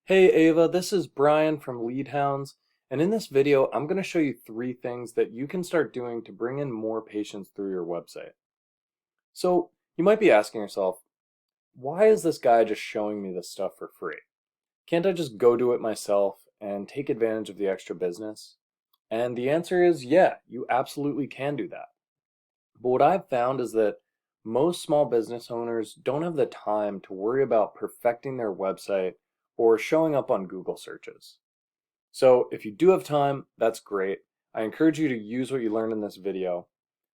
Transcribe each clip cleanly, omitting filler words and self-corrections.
Hey Ava, this is Brian from Leadhounds, and in this video, I'm going to show you 3 things that you can start doing to bring in more patients through your website. So, you might be asking yourself, why is this guy just showing me this stuff for free? Can't I just go do it myself and take advantage of the extra business? And the answer is yeah, you absolutely can do that. But what I've found is that most small business owners don't have the time to worry about perfecting their website or showing up on Google searches. So if you do have time, that's great. I encourage you to use what you learned in this video.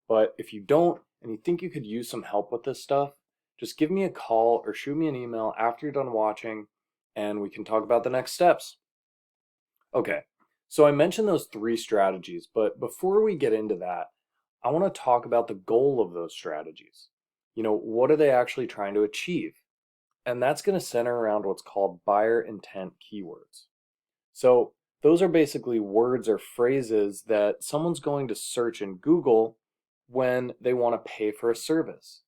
But if you don't and you think you could use some help with this stuff, just give me a call or shoot me an email after you're done watching and we can talk about the next steps. Okay, so I mentioned those 3 strategies, but before we get into that, I want to talk about the goal of those strategies. What are they actually trying to achieve? And that's going to center around what's called buyer intent keywords. So those are basically words or phrases that someone's going to search in Google when they want to pay for a service.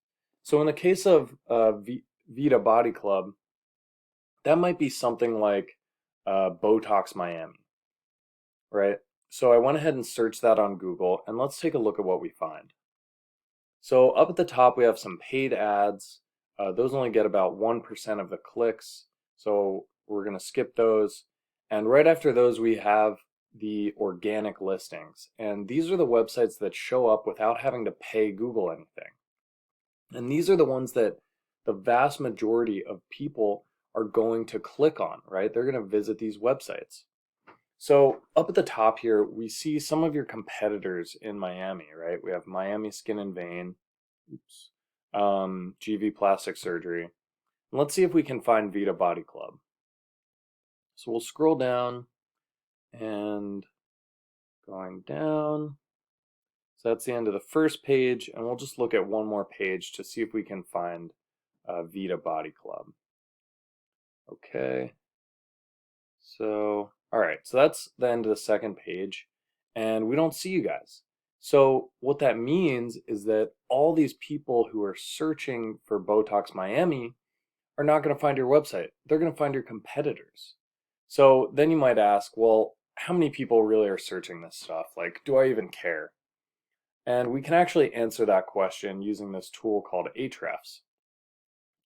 So in the case of Vita Body Club, that might be something like Botox Miami, right? So I went ahead and searched that on Google, and let's take a look at what we find. So up at the top, we have some paid ads. Those only get about 1% of the clicks, so we're going to skip those. And right after those, we have the organic listings. And these are the websites that show up without having to pay Google anything. And these are the ones that the vast majority of people are going to click on, right? They're going to visit these websites. So up at the top here, we see some of your competitors in Miami, right? We have Miami Skin and Vein, oops, GV Plastic Surgery. And let's see if we can find Vita Body Club. So we'll scroll down and going down. So that's the end of the first page, and we'll just look at one more page to see if we can find Vita Body Club. Okay. So, all right, so that's the end of the second page, and we don't see you guys. So what that means is that all these people who are searching for Botox Miami are not going to find your website. They're going to find your competitors. So then you might ask, well, how many people really are searching this stuff? Like, do I even care? And we can actually answer that question using this tool called Ahrefs.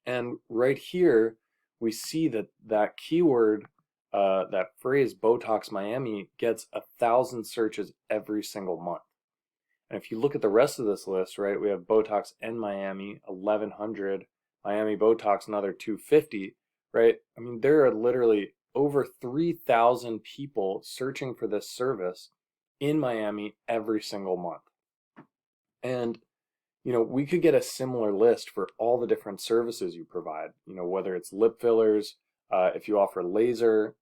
And right here, we see that that keyword, that phrase Botox Miami gets 1,000 searches every single month. And if you look at the rest of this list, right, we have Botox and Miami, 1,100, Miami Botox, another 250, right? I mean, there are literally over 3,000 people searching for this service in Miami every single month. And we could get a similar list for all the different services you provide, whether it's lip fillers, if you offer laser,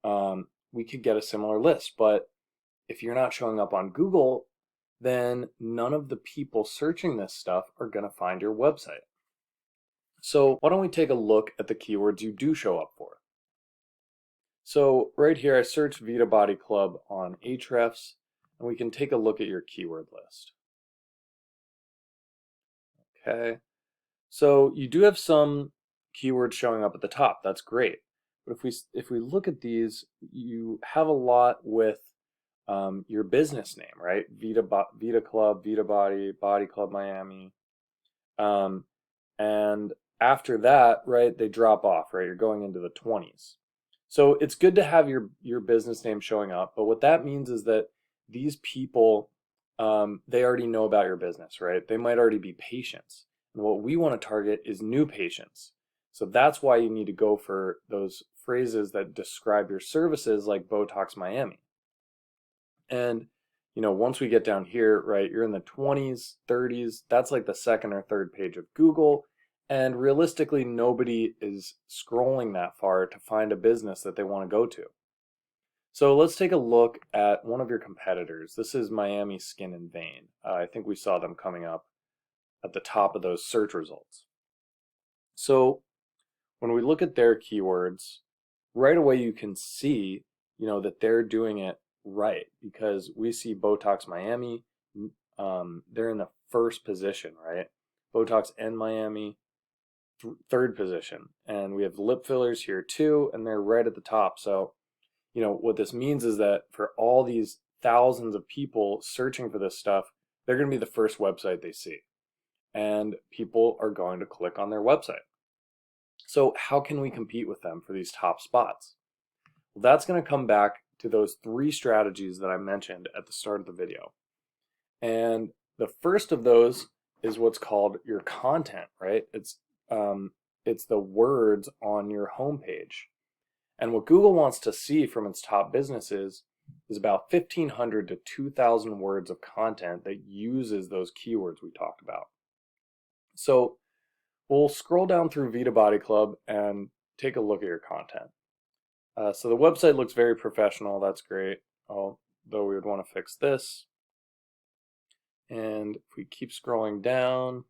we could get a similar list. But if you're not showing up on Google, then none of the people searching this stuff are going to find your website. So why don't we take a look at the keywords you do show up for? So right here, I searched Vita Body Club on Ahrefs, and we can take a look at your keyword list. Okay, so you do have some keywords showing up at the top. That's great. But if we look at these, you have a lot with your business name, right? Vita Club, Vita Body, Body Club Miami. And after that, right, they drop off, right? You're going into the 20s. So it's good to have your business name showing up, but what that means is that these people, they already know about your business, right? They might already be patients. And what we want to target is new patients. So that's why you need to go for those phrases that describe your services like Botox Miami. And once we get down here, right, you're in the 20s, 30s, that's like the second or third page of Google. And realistically, nobody is scrolling that far to find a business that they want to go to. So let's take a look at one of your competitors. This is Miami Skin and Vein. I think we saw them coming up at the top of those search results. So when we look at their keywords, right away you can see, that they're doing it right because we see Botox Miami, they're in the first position, right? Botox and Miami, third position, and we have lip fillers here too, and they're right at the top. So, what this means is that for all these thousands of people searching for this stuff, they're going to be the first website they see, and people are going to click on their website. So how can we compete with them for these top spots? Well, that's going to come back to those three strategies that I mentioned at the start of the video. And the first of those is what's called your content, right? It's the words on your homepage. And what Google wants to see from its top businesses is about 1,500 to 2,000 words of content that uses those keywords we talked about. So we'll scroll down through Vita Body Club and take a look at your content. So the website looks very professional. That's great. Although we would want to fix this. And if we keep scrolling down,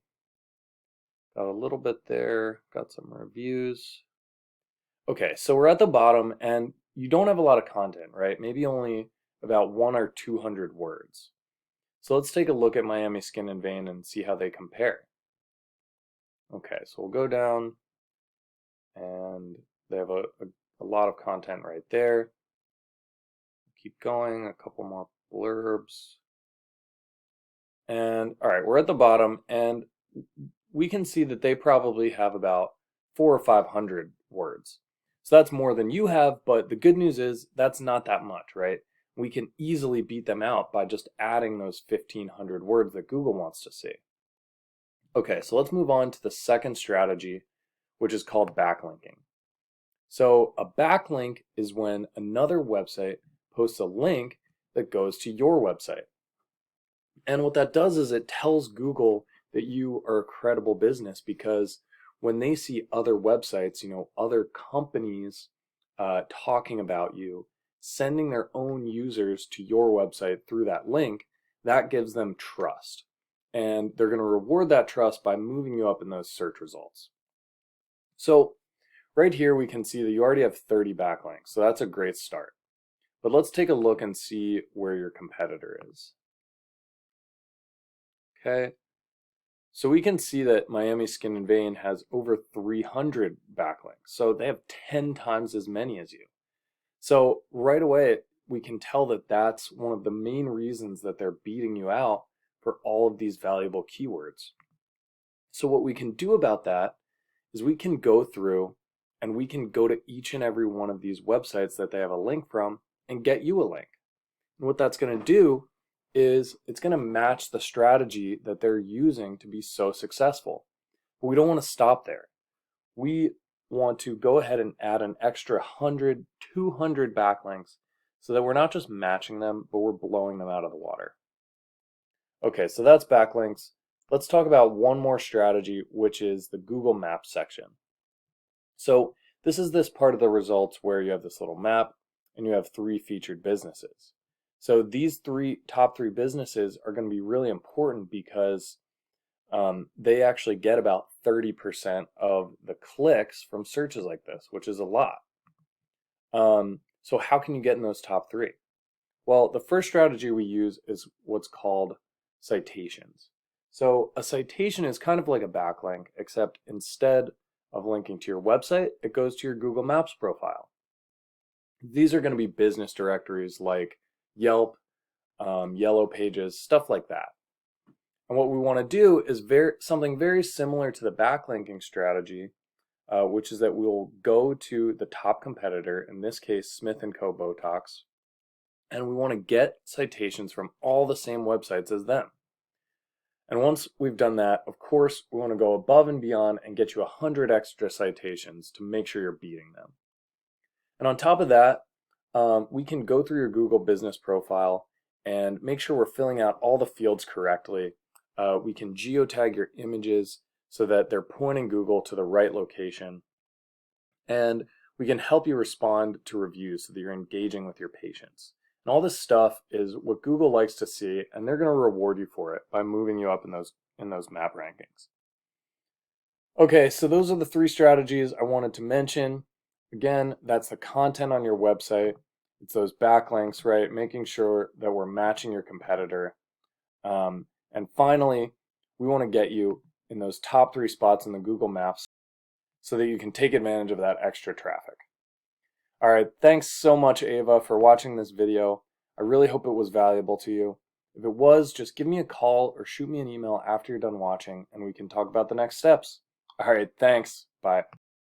got a little bit there, got some reviews. Okay, so we're at the bottom and you don't have a lot of content, right? Maybe only about 100 or 200 words. So let's take a look at Miami Skin and Vein and see how they compare. Okay, so we'll go down and they have a lot of content right there. Keep going, a couple more blurbs. And all right, we're at the bottom and we can see that they probably have about 400 or 500 words. So that's more than you have, but the good news is that's not that much, right? We can easily beat them out by just adding those 1,500 words that Google wants to see. Okay, so let's move on to the second strategy, which is called backlinking. So a backlink is when another website posts a link that goes to your website. And what that does is it tells Google that you are a credible business, because when they see other websites, other companies talking about you, sending their own users to your website through that link, that gives them trust. And they're going to reward that trust by moving you up in those search results. So right here we can see that you already have 30 backlinks, so that's a great start. But let's take a look and see where your competitor is. Okay, so we can see that Miami Skin and Vein has over 300 backlinks, so they have 10 times as many as you. So right away we can tell that that's one of the main reasons that they're beating you out for all of these valuable keywords. So what we can do about that is we can go through and we can go to each and every one of these websites that they have a link from and get you a link. And what that's going to do is it's going to match the strategy that they're using to be so successful. But we don't want to stop there. We want to go ahead and add an extra 100, 200 backlinks so that we're not just matching them, but we're blowing them out of the water. Okay, so that's backlinks. Let's talk about one more strategy, which is the Google Maps section. So this is this part of the results where you have this little map and you have 3 featured businesses. So these top three businesses are going to be really important because they actually get about 30% of the clicks from searches like this, which is a lot. So how can you get in those top 3? Well, the first strategy we use is what's called citations. So a citation is kind of like a backlink, except instead of linking to your website, it goes to your Google Maps profile. These are going to be business directories like Yelp, Yellow Pages, stuff like that. And what we want to do is something very similar to the backlinking strategy, which is that we'll go to the top competitor, in this case Smith & Co. Botox, and we want to get citations from all the same websites as them. And once we've done that, of course, we want to go above and beyond and get you 100 extra citations to make sure you're beating them. And on top of that, we can go through your Google business profile and make sure we're filling out all the fields correctly. We can geotag your images so that they're pointing Google to the right location. And we can help you respond to reviews so that you're engaging with your patients. And all this stuff is what Google likes to see, and they're going to reward you for it by moving you up in those map rankings. Okay, so those are the 3 strategies I wanted to mention. Again, that's the content on your website. It's those backlinks, right? Making sure that we're matching your competitor. And finally, we want to get you in those top 3 spots in the Google Maps so that you can take advantage of that extra traffic. All right, thanks so much, Ava, for watching this video. I really hope it was valuable to you. If it was, just give me a call or shoot me an email after you're done watching and we can talk about the next steps. All right, thanks. Bye.